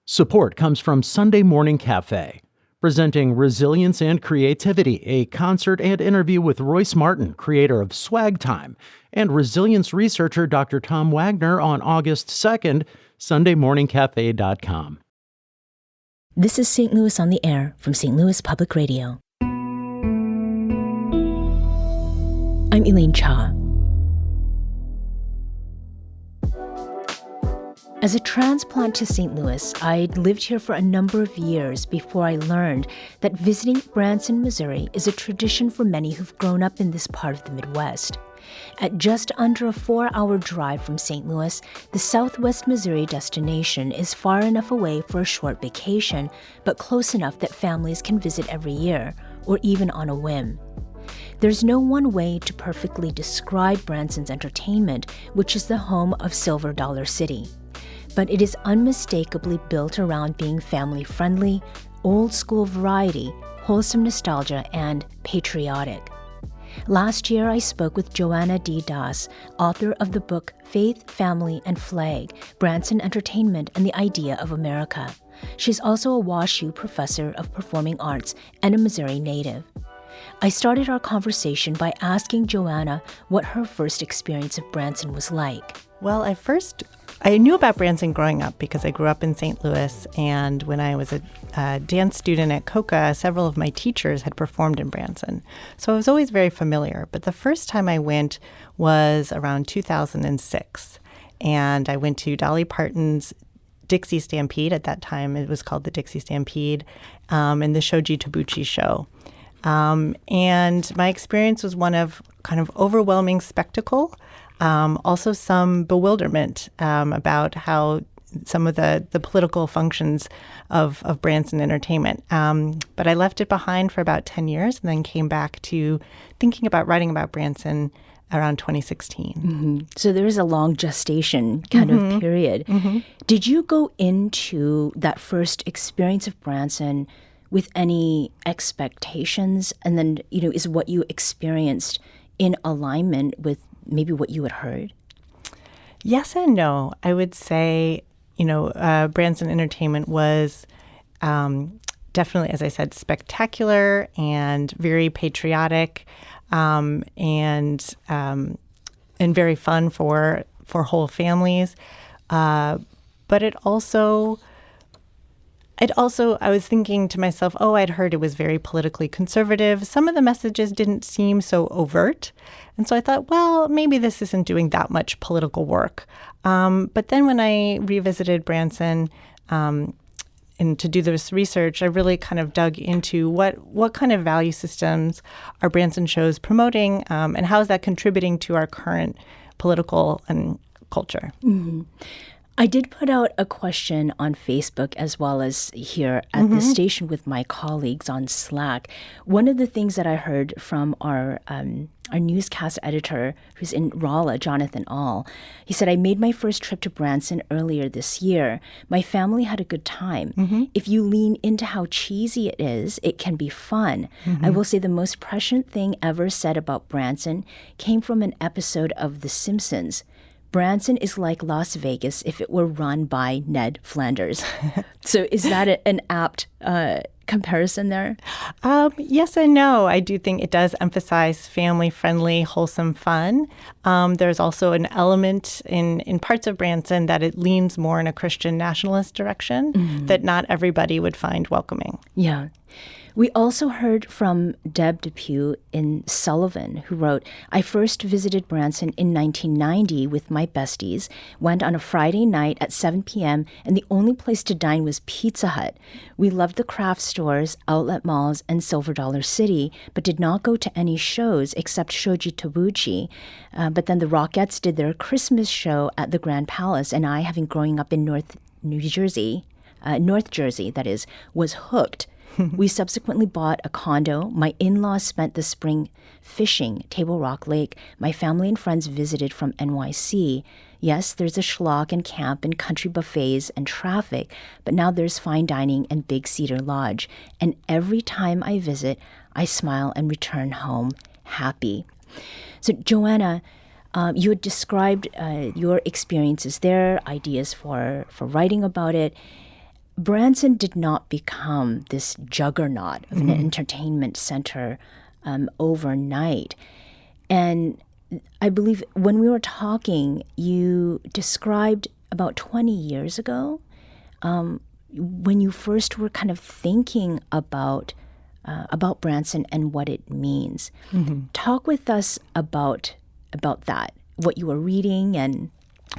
Support comes from Sunday Morning Cafe, presenting Resilience and Creativity, a concert and interview with Royce Martin, creator of Swag Time, and resilience researcher Dr. Tom Wagner on August 2nd, sundaymorningcafe.com. This is St. Louis on the Air from St. Louis Public Radio. I'm Elaine Cha. As a transplant to St. Louis, I'd lived here for a number of years before I learned that visiting Branson, Missouri is a tradition for many who've grown up in this part of the Midwest. At just under a 4-hour drive from St. Louis, the Southwest Missouri destination is far enough away for a short vacation, but close enough that families can visit every year, or even on a whim. There's no one way to perfectly describe Branson's Entertainment, which is the home of Silver Dollar City. But it is unmistakably built around being family-friendly, old-school variety, wholesome nostalgia, and patriotic. Last year, I spoke with Joanna Dee, author of the book Faith, Family, and Flag, Branson Entertainment and the Idea of America. She's also a WashU professor of performing arts and a Missouri native. I started our conversation by asking Joanna what her first experience of Branson was like. Well, I knew about Branson growing up because I grew up in St. Louis, and when I was a dance student at COCA, several of my teachers had performed in Branson. So I was always very familiar. But the first time I went was around 2006, and I went to Dolly Parton's Dixie Stampede. At that time, it was called the Dixie Stampede, and the Shoji Tabuchi show. And my experience was one of kind of overwhelming spectacle, also some bewilderment about how some of the political functions of Branson Entertainment. But I left it behind for about 10 years and then came back to thinking about writing about Branson around 2016. Mm-hmm. So there is a long gestation kind of period. Mm-hmm. Did you go into that first experience of Branson with any expectations? And then, is what you experienced in alignment with maybe what you had heard? Yes and no. I would say, Branson Entertainment was definitely, as I said, spectacular and very patriotic, and very fun for whole families. But it also, I was thinking to myself, I'd heard it was very politically conservative. Some of the messages didn't seem so overt. And so I thought, well, maybe this isn't doing that much political work. But then when I revisited Branson and to do this research, I really kind of dug into what kind of value systems are Branson shows promoting, and how is that contributing to our current political and culture. Mm-hmm. I did put out a question on Facebook as well as here at the station with my colleagues on Slack. One of the things that I heard from our newscast editor who's in Rolla, Jonathan All, he said, I made my first trip to Branson earlier this year. My family had a good time. Mm-hmm. If you lean into how cheesy it is, it can be fun. Mm-hmm. I will say the most prescient thing ever said about Branson came from an episode of The Simpsons. Branson is like Las Vegas if it were run by Ned Flanders. So is that an apt comparison there? Yes and no. I do think it does emphasize family-friendly, wholesome fun. There's also an element in parts of Branson that it leans more in a Christian nationalist direction that not everybody would find welcoming. Yeah. We also heard from Deb Depew in Sullivan, who wrote, I first visited Branson in 1990 with my besties, went on a Friday night at 7 p.m., and the only place to dine was Pizza Hut. We loved the craft stores, outlet malls, and Silver Dollar City, but did not go to any shows except Shoji Tabuchi. But then the Rockettes did their Christmas show at the Grand Palace, and I, having growing up in North Jersey, that is, was hooked. We subsequently bought a condo. My in-laws spent the spring fishing Table Rock Lake. My family and friends visited from NYC. Yes, there's a schlock and camp and country buffets and traffic, but now there's fine dining and Big Cedar Lodge. And every time I visit, I smile and return home happy. So, Joanna, you had described your experiences there, ideas for writing about it. Branson did not become this juggernaut of an entertainment center overnight. And I believe when we were talking, you described about 20 years ago when you first were kind of thinking about Branson and what it means. Talk with us about that, what you were reading and...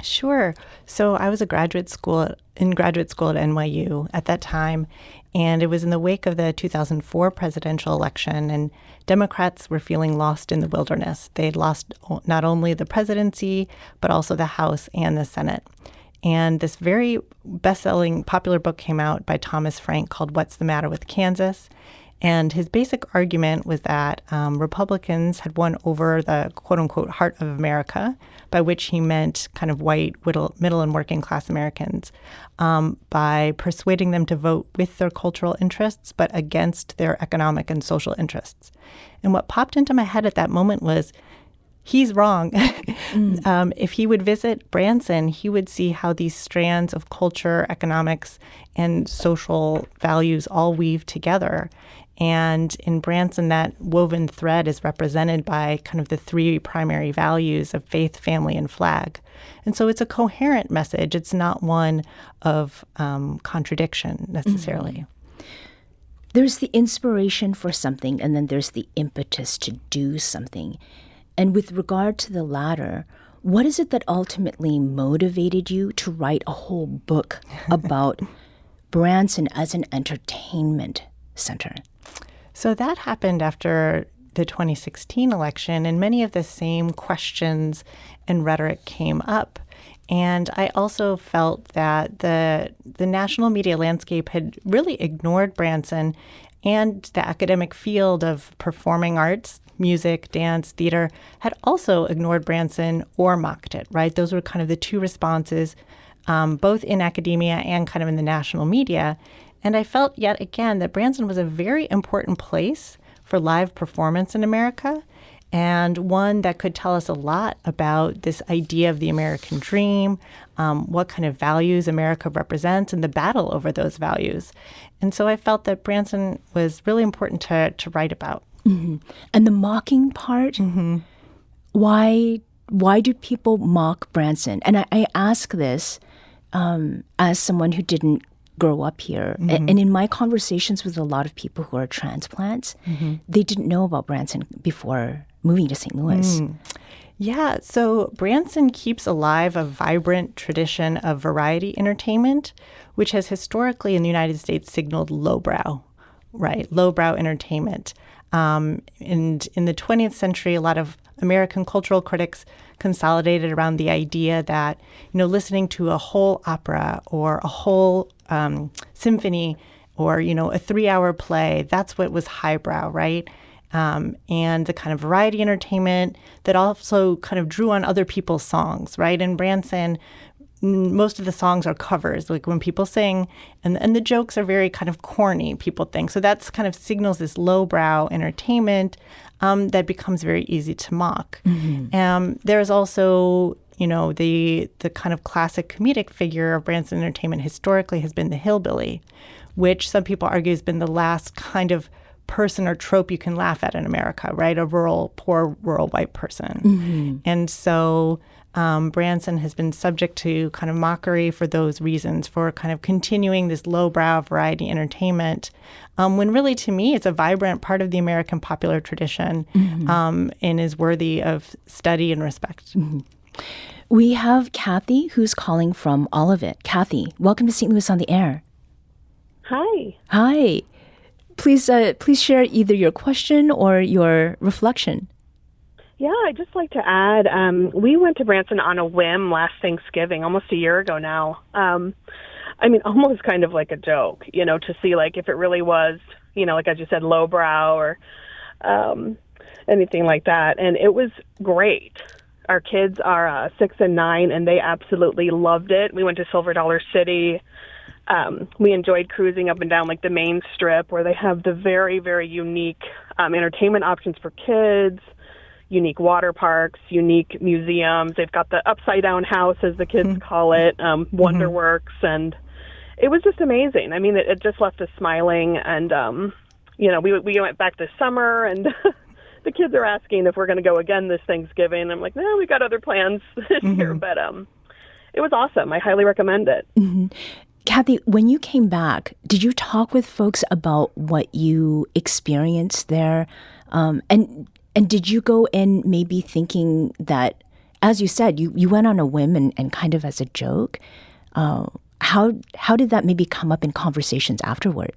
Sure. So I was in graduate school at NYU at that time, and it was in the wake of the 2004 presidential election, and Democrats were feeling lost in the wilderness. They had lost not only the presidency, but also the House and the Senate. And this very best-selling popular book came out by Thomas Frank called What's the Matter with Kansas? And his basic argument was that Republicans had won over the quote-unquote heart of America, by which he meant kind of white, middle and working class Americans, by persuading them to vote with their cultural interests, but against their economic and social interests. And what popped into my head at that moment was, he's wrong. If he would visit Branson, he would see how these strands of culture, economics, and social values all weave together. And in Branson, that woven thread is represented by kind of the three primary values of faith, family, and flag. And so it's a coherent message. It's not one of contradiction necessarily. There's the inspiration for something, and then there's the impetus to do something. And with regard to the latter, what is it that ultimately motivated you to write a whole book about Branson as an entertainment center? So that happened after the 2016 election, and many of the same questions and rhetoric came up. And I also felt that the national media landscape had really ignored Branson, and the academic field of performing arts, music, dance, theater, had also ignored Branson or mocked it, right? Those were kind of the two responses, both in academia and kind of in the national media. And I felt yet again that Branson was a very important place for live performance in America, and one that could tell us a lot about this idea of the American dream, what kind of values America represents, and the battle over those values. And so I felt that Branson was really important to write about. And the mocking part, why do people mock Branson? And I ask this as someone who didn't grow up here. And in my conversations with a lot of people who are transplants, they didn't know about Branson before moving to St. Louis. Yeah, so Branson keeps alive a vibrant tradition of variety entertainment, which has historically in the United States signaled lowbrow, right? Lowbrow entertainment. And in the 20th century, a lot of American cultural critics consolidated around the idea that, listening to a whole opera or a whole symphony or, a 3-hour play, that's what was highbrow, right? And the kind of variety entertainment that also kind of drew on other people's songs, right? In Branson, most of the songs are covers, like when people sing, and the jokes are very kind of corny, people think. So that's kind of signals this lowbrow entertainment that becomes very easy to mock. There's also, the kind of classic comedic figure of Branson Entertainment historically has been the hillbilly, which some people argue has been the last kind of person or trope you can laugh at in America, right? A poor rural white person. And so Branson has been subject to kind of mockery for those reasons, for kind of continuing this lowbrow variety entertainment, when really, to me, it's a vibrant part of the American popular tradition and is worthy of study and respect. We have Kathy, who's calling from Olivet. Kathy, welcome to St. Louis on the Air. Hi. Hi. Please share either your question or your reflection. Yeah, I'd just like to add, we went to Branson on a whim last Thanksgiving, almost a year ago now. Almost kind of like a joke, to see like if it really was, like as you said, lowbrow or anything like that. And it was great. Our kids are 6 and 9, and they absolutely loved it. We went to Silver Dollar City. We enjoyed cruising up and down like the main strip, where they have the very, very unique entertainment options for kids, unique water parks, unique museums. They've got the upside down house, as the kids call it, Wonderworks, and it was just amazing. I mean, it just left us smiling. And, we went back this summer, and the kids are asking if we're going to go again this Thanksgiving. I'm like, no, we got other plans this year. But it was awesome. I highly recommend it. Mm-hmm. Kathy, when you came back, did you talk with folks about what you experienced there? And did you go in maybe thinking that, as you said, you went on a whim and kind of as a joke? How did that maybe come up in conversations afterward?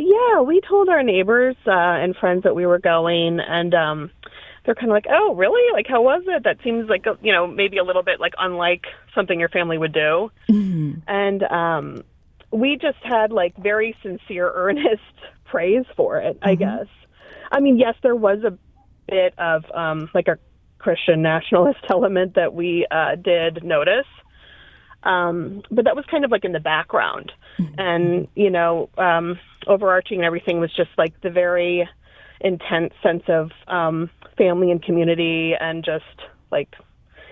Yeah, we told our neighbors and friends that we were going, and they're kind of like, oh, really? Like, how was it? That seems like, maybe a little bit like unlike something your family would do. Mm-hmm. And we just had like very sincere, earnest praise for it, I guess. I mean, yes, there was a bit of like a Christian nationalist element that we did notice. But that was kind of like in the background. And, overarching everything was just like the very intense sense of family and community and just like,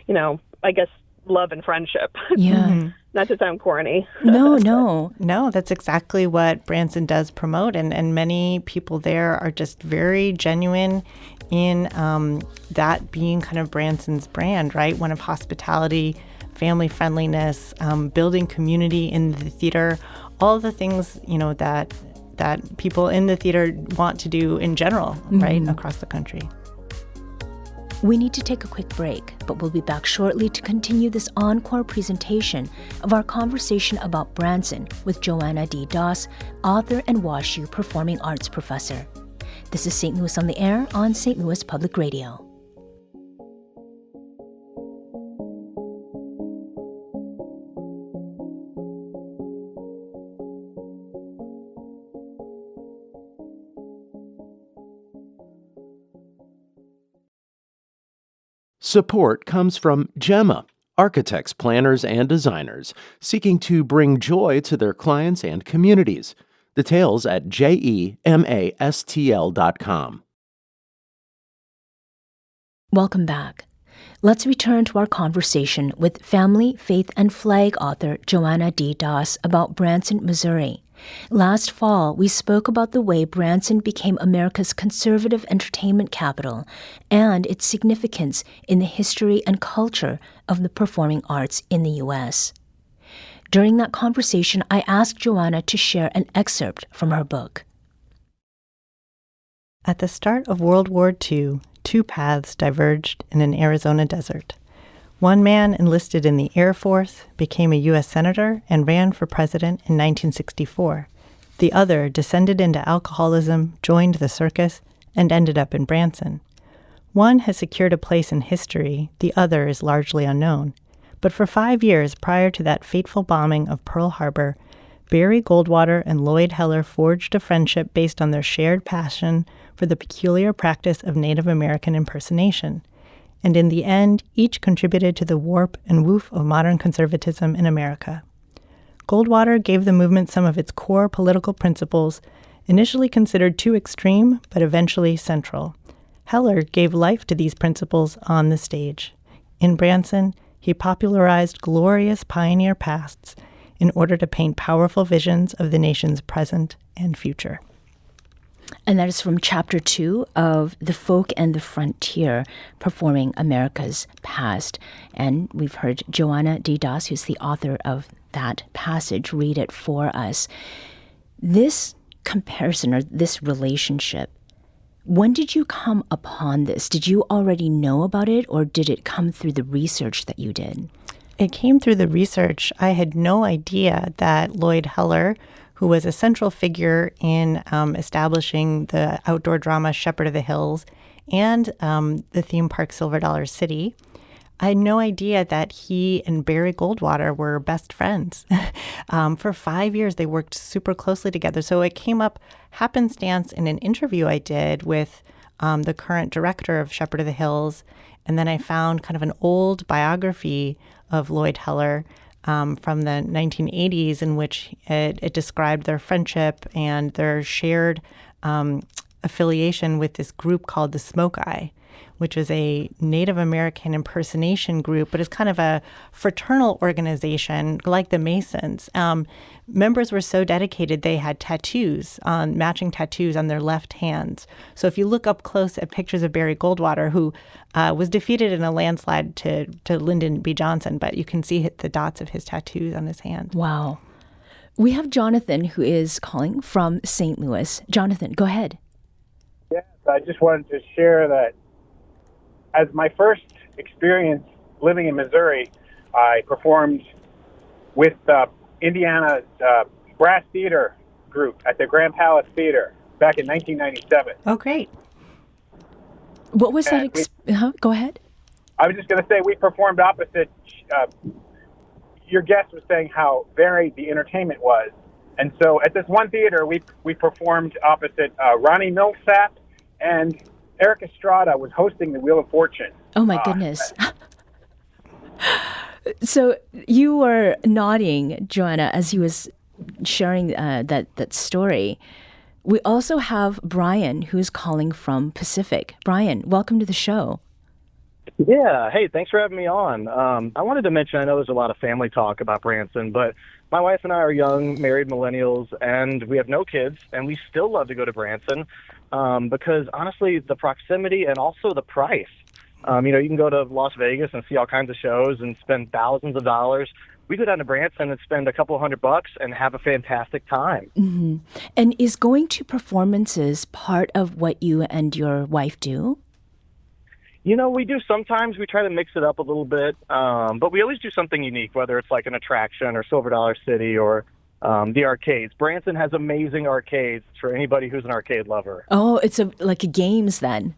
I guess love and friendship. Yeah. Not to sound corny. No, that's exactly what Branson does promote. And many people there are just very genuine in that being kind of Branson's brand, right? One of hospitality, family friendliness, building community in the theater, all the things, that people in the theater want to do in general, right, across the country. We need to take a quick break, but we'll be back shortly to continue this encore presentation of our conversation about Branson with Joanna Dee, author and WashU performing arts professor. This is St. Louis on the Air on St. Louis Public Radio. Support comes from Gemma, architects, planners, and designers seeking to bring joy to their clients and communities. Details at gemastl.com. Welcome back. Let's return to our conversation with Family, Faith, and Flag author Joanna Dee about Branson, Missouri. Last fall, we spoke about the way Branson became America's conservative entertainment capital and its significance in the history and culture of the performing arts in the U.S. During that conversation, I asked Joanna to share an excerpt from her book. At the start of World War II, two paths diverged in an Arizona desert. One man enlisted in the Air Force, became a U.S. Senator, and ran for president in 1964. The other descended into alcoholism, joined the circus, and ended up in Branson. One has secured a place in history, the other is largely unknown. But for 5 years prior to that fateful bombing of Pearl Harbor, Barry Goldwater and Lloyd Heller forged a friendship based on their shared passion for the peculiar practice of Native American impersonation. And in the end, each contributed to the warp and woof of modern conservatism in America. Goldwater gave the movement some of its core political principles, initially considered too extreme, but eventually central. Heller gave life to these principles on the stage. In Branson, he popularized glorious pioneer pasts in order to paint powerful visions of the nation's present and future. And that is from Chapter 2 of The Folk and the Frontier, Performing America's Past. And we've heard Joanna Dee, who's the author of that passage, read it for us. This comparison or this relationship, when did you come upon this? Did you already know about it, or did it come through the research that you did? It came through the research. I had no idea that Lloyd Heller, who was a central figure in establishing the outdoor drama Shepherd of the Hills and the theme park Silver Dollar City, I had no idea that he and Barry Goldwater were best friends. For 5 years, they worked super closely together. So it came up happenstance in an interview I did with the current director of Shepherd of the Hills. And then I found kind of an old biography of Lloyd Heller from the 1980s in which it described their friendship and their shared affiliation with this group called the Smoke Eye, which was a Native American impersonation group, but it's kind of a fraternal organization like the Masons. Members were so dedicated they had matching tattoos on their left hands. So if you look up close at pictures of Barry Goldwater, who was defeated in a landslide to Lyndon B. Johnson, but you can see the dots of his tattoos on his hand. Wow. We have Jonathan, who is calling from St. Louis. Jonathan, go ahead. Yes, I just wanted to share that as my first experience living in Missouri, I performed with Indiana's Brass Theater group at the Grand Palace Theater back in 1997. Oh, great. What was that? Go ahead. I was just going to say we performed opposite. Your guest was saying how varied the entertainment was. And so at this one theater, we performed opposite Ronnie Milsap, and Eric Estrada was hosting the Wheel of Fortune. Oh, my goodness. So you were nodding, Joanna, as he was sharing that story. We also have Brian, who's calling from Pacific. Brian, welcome to the show. Yeah. Hey, thanks for having me on. I wanted to mention, I know there's a lot of family talk about Branson, but my wife and I are young, married millennials, and we have no kids, and we still love to go to Branson because, honestly, the proximity and also the price. You can go to Las Vegas and see all kinds of shows and spend thousands of dollars. We go down to Branson and spend a couple $100 and have a fantastic time. Mm-hmm. And is going to performances part of what you and your wife do? We do sometimes. We try to mix it up a little bit, but we always do something unique, whether it's like an attraction or Silver Dollar City or the arcades. Branson has amazing arcades for anybody who's an arcade lover. Oh, it's like a games then.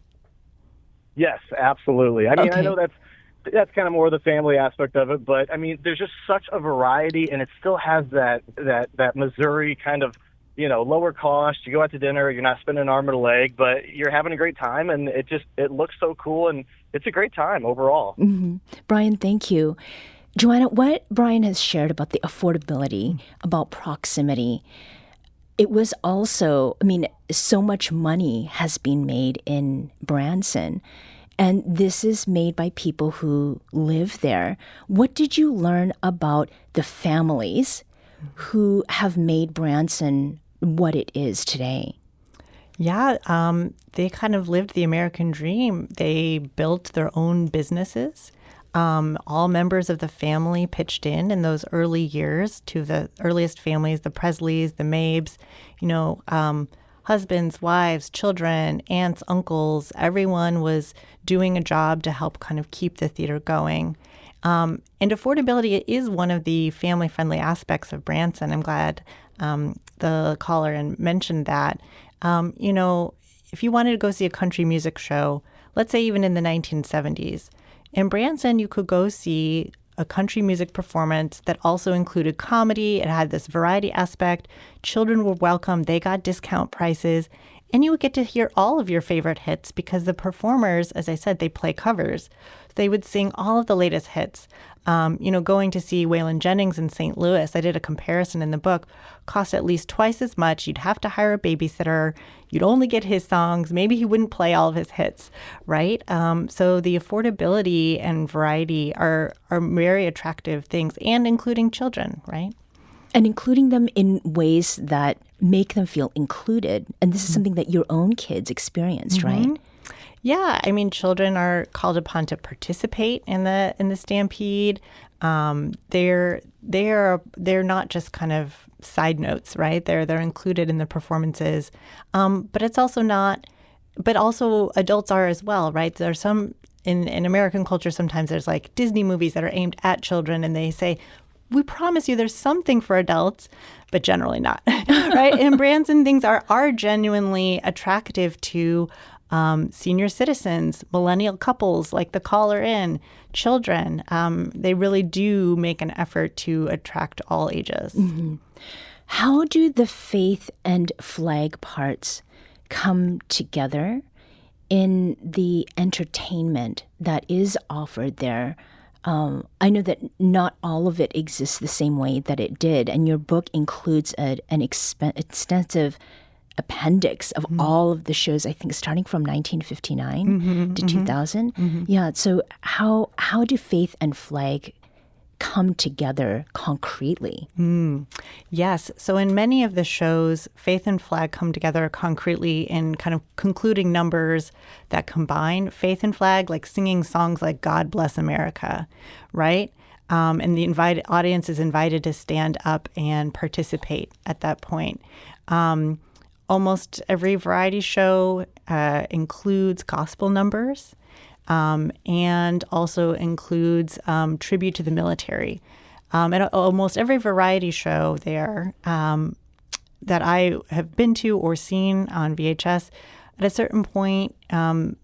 Yes, absolutely. I Okay. know that's kind of more the family aspect of it, but there's just such a variety, and it still has that Missouri kind of, lower cost. You go out to dinner, you're not spending an arm and a leg, but you're having a great time, and it looks so cool, and it's a great time overall. Mm-hmm. Brian, thank you. Joanna, what Brian has shared about the affordability, about proximity, it was also, so much money has been made in Branson, and this is made by people who live there. What did you learn about the families who have made Branson what it is today? Yeah, they kind of lived the American dream. They built their own businesses. All members of the family pitched in those early years to the earliest families, the Presleys, the Mabes, husbands, wives, children, aunts, uncles. Everyone was doing a job to help kind of keep the theater going. And affordability is one of the family-friendly aspects of Branson. I'm glad the caller mentioned that. If you wanted to go see a country music show, let's say even in the 1970s, in Branson, you could go see a country music performance that also included comedy. It had this variety aspect. Children were welcome. They got discount prices. And you would get to hear all of your favorite hits because the performers, as I said, they play covers. They would sing all of the latest hits. Going to see Waylon Jennings in St. Louis, I did a comparison in the book, cost at least twice as much. You'd have to hire a babysitter. You'd only get his songs. Maybe he wouldn't play all of his hits, right? So the affordability and variety are very attractive things, and including children, right? And including them in ways that make them feel included. And this is something that your own kids experienced, right? Yeah, children are called upon to participate in the stampede. They're not just kind of side notes, right? They're included in the performances. But it's also not. But also adults are as well, right? There's some in American culture. Sometimes there's like Disney movies that are aimed at children, and they say, we promise you there's something for adults, but generally not, right? In Branson, things are genuinely attractive to senior citizens, millennial couples like the caller in, children. They really do make an effort to attract all ages. Mm-hmm. How do the faith and flag parts come together in the entertainment that is offered there? I know that not all of it exists the same way that it did, and your book includes an extensive appendix of all of the shows, I think, starting from 1959 to 2000. Yeah, so how do faith and flag come together concretely? Yes. So in many of the shows, faith and flag come together concretely in kind of concluding numbers that combine faith and flag, like singing songs like God Bless America, right? And the audience is invited to stand up and participate at that point. Almost every variety show includes gospel numbers. And also includes tribute to the military. And almost every variety show there that I have been to or seen on VHS, at a certain point,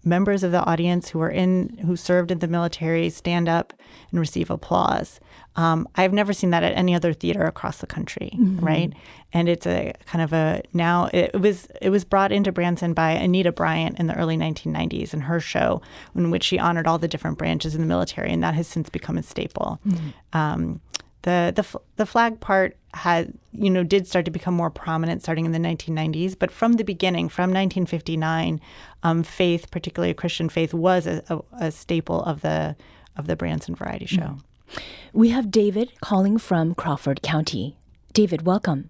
members of the audience who served in the military stand up and receive applause. I've never seen that at any other theater across the country, right? And it's a kind of it was brought into Branson by Anita Bryant in the early 1990s in her show, in which she honored all the different branches in the military, and that has since become a staple. The flag part did start to become more prominent starting in the 1990s, but from the beginning, from 1959, faith, particularly Christian faith, was a staple of the Branson Variety Show. We have David calling from Crawford County. David, welcome.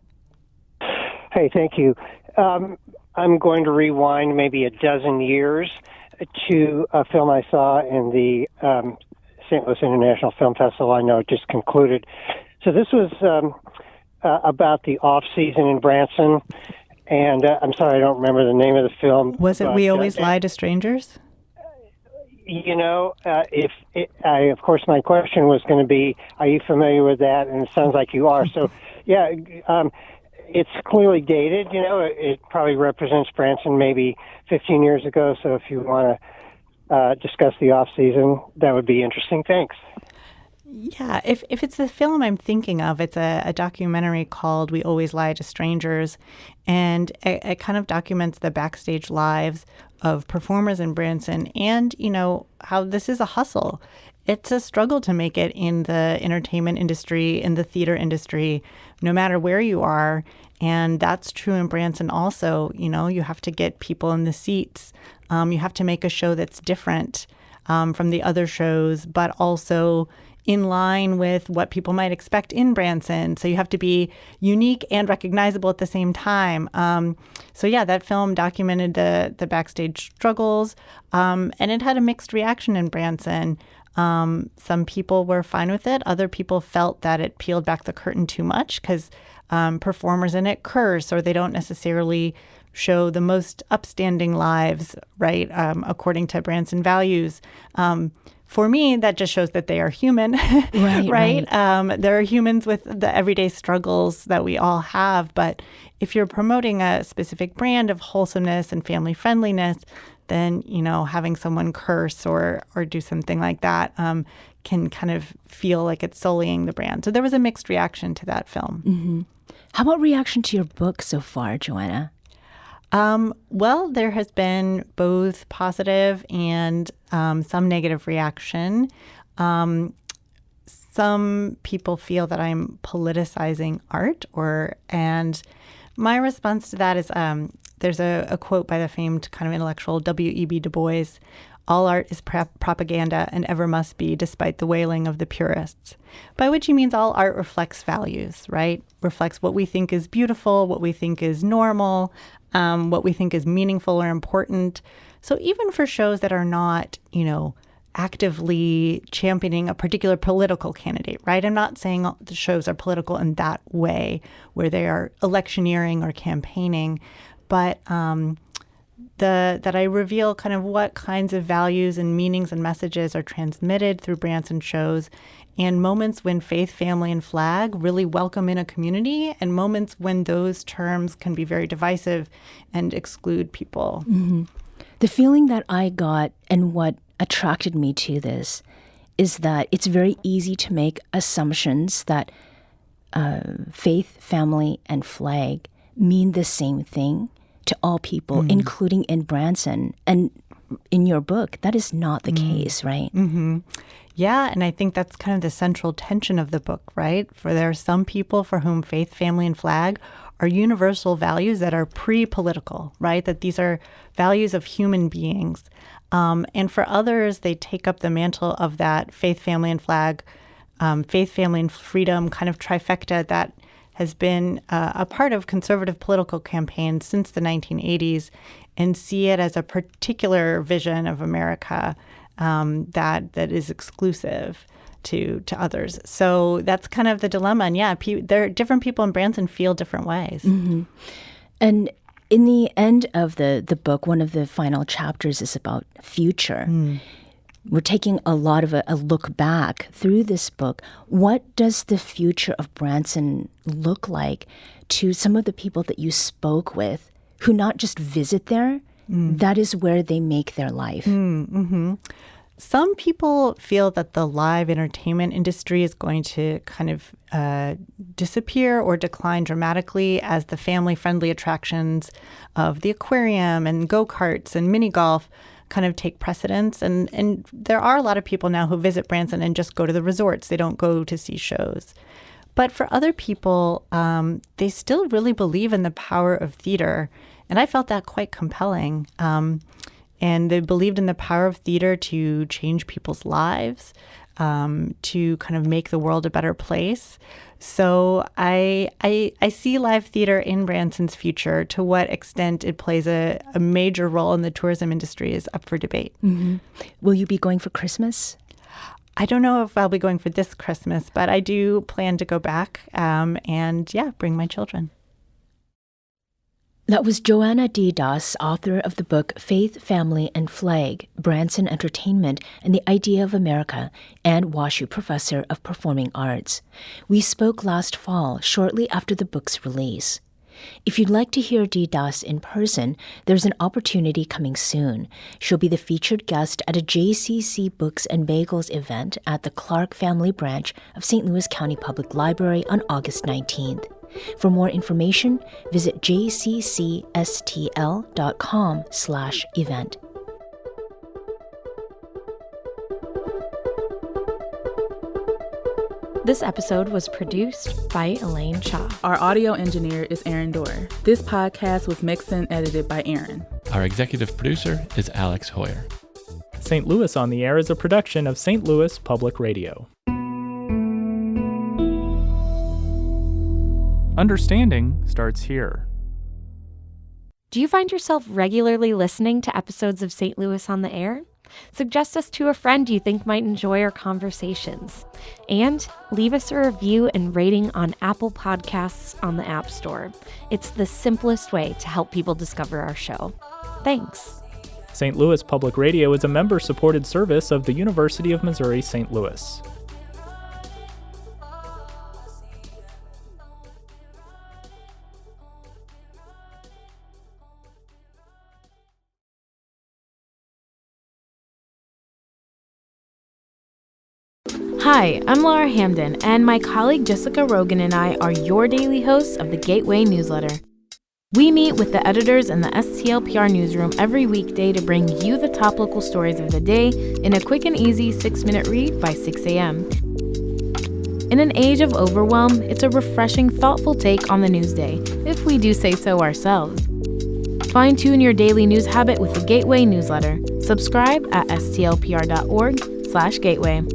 Hey, thank you. I'm going to rewind maybe a dozen years to a film I saw in the St. Louis International Film Festival. I know it just concluded. So this was about the off-season in Branson, and I'm sorry I don't remember the name of the film. Was it We Always Lie to Strangers? Of course, my question was going to be, are you familiar with that? And it sounds like you are. So, yeah, it's clearly dated. It probably represents Branson maybe 15 years ago. So if you want to discuss the off-season, that would be interesting. Thanks. Yeah, if it's the film I'm thinking of, it's a documentary called We Always Lie to Strangers, and it kind of documents the backstage lives of performers in Branson and, how this is a hustle. It's a struggle to make it in the entertainment industry, in the theater industry, no matter where you are. And that's true in Branson also. You have to get people in the seats. You have to make a show that's different from the other shows, but also in line with what people might expect in Branson. So you have to be unique and recognizable at the same time. That film documented the backstage struggles, and it had a mixed reaction in Branson. Some people were fine with it. Other people felt that it peeled back the curtain too much because performers in it curse, or they don't necessarily show the most upstanding lives, right, according to Branson values. For me, that just shows that they are human, right? There are humans with the everyday struggles that we all have. But if you're promoting a specific brand of wholesomeness and family friendliness, then, having someone curse or do something like that can kind of feel like it's sullying the brand. So there was a mixed reaction to that film. Mm-hmm. How about reaction to your book so far, Joanna? Well, there has been both positive and some negative reaction. Some people feel that I'm politicizing art, and my response to that is there's a quote by the famed kind of intellectual W.E.B. Du Bois: "All art is propaganda and ever must be, despite the wailing of the purists," by which he means all art reflects values, right? Reflects what we think is beautiful, what we think is normal, what we think is meaningful or important. So even for shows that are not, actively championing a particular political candidate, right? I'm not saying the shows are political in that way, where they are electioneering or campaigning, but that I reveal kind of what kinds of values and meanings and messages are transmitted through Branson shows, and moments when faith, family, and flag really welcome in a community, and moments when those terms can be very divisive and exclude people. Mm-hmm. The feeling that I got and what attracted me to this is that it's very easy to make assumptions that faith, family, and flag mean the same thing to all people, including in Branson. And in your book, that is not the case, right? Mm-hmm. Yeah, and I think that's kind of the central tension of the book, right? For there are some people for whom faith, family, and flag are universal values that are pre-political, right? That these are values of human beings. And for others, they take up the mantle of that faith, family, and flag, faith, family, and freedom kind of trifecta that has been a part of conservative political campaigns since the 1980s, and see it as a particular vision of America that is exclusive to others. So that's kind of the dilemma. And yeah, there are different people in Branson feel different ways. Mm-hmm. And in the end of the book, one of the final chapters is about future. We're taking a lot of a look back through this book. What does the future of Branson look like to some of the people that you spoke with who not just visit there, that is where they make their life? Some people feel that the live entertainment industry is going to kind of disappear or decline dramatically as the family-friendly attractions of the aquarium and go-karts and mini golf kind of take precedence. And there are a lot of people now who visit Branson and just go to the resorts. They don't go to see shows. But for other people, they still really believe in the power of theater. And I felt that quite compelling. And they believed in the power of theater to change people's lives, to kind of make the world a better place. So I see live theater in Branson's future. To what extent it plays a major role in the tourism industry is up for debate. Mm-hmm. Will you be going for Christmas? I don't know if I'll be going for this Christmas, but I do plan to go back and bring my children. That was Joanna Dee, author of the book Faith, Family, and Flag, Branson Entertainment and the Idea of America, and WashU Professor of Performing Arts. We spoke last fall, shortly after the book's release. If you'd like to hear Dee in person, there's an opportunity coming soon. She'll be the featured guest at a JCC Books and Bagels event at the Clark Family Branch of St. Louis County Public Library on August 19th. For more information, visit jccstl.com/event. This episode was produced by Elaine Shaw. Our audio engineer is Aaron Dorr. This podcast was mixed and edited by Aaron. Our executive producer is Alex Hoyer. St. Louis on the Air is a production of St. Louis Public Radio. Understanding starts here. Do you find yourself regularly listening to episodes of St. Louis on the Air? Suggest us to a friend you think might enjoy our conversations. And leave us a review and rating on Apple Podcasts on the App Store. It's the simplest way to help people discover our show. Thanks. St. Louis Public Radio is a member-supported service of the University of Missouri St. Louis. Hi, I'm Laura Hamden, and my colleague Jessica Rogan and I are your daily hosts of the Gateway newsletter. We meet with the editors in the STLPR newsroom every weekday to bring you the top local stories of the day in a quick and easy 6-minute read by 6 a.m. In an age of overwhelm, it's a refreshing, thoughtful take on the news day, if we do say so ourselves. Fine-tune your daily news habit with the Gateway newsletter. Subscribe at stlpr.org/gateway.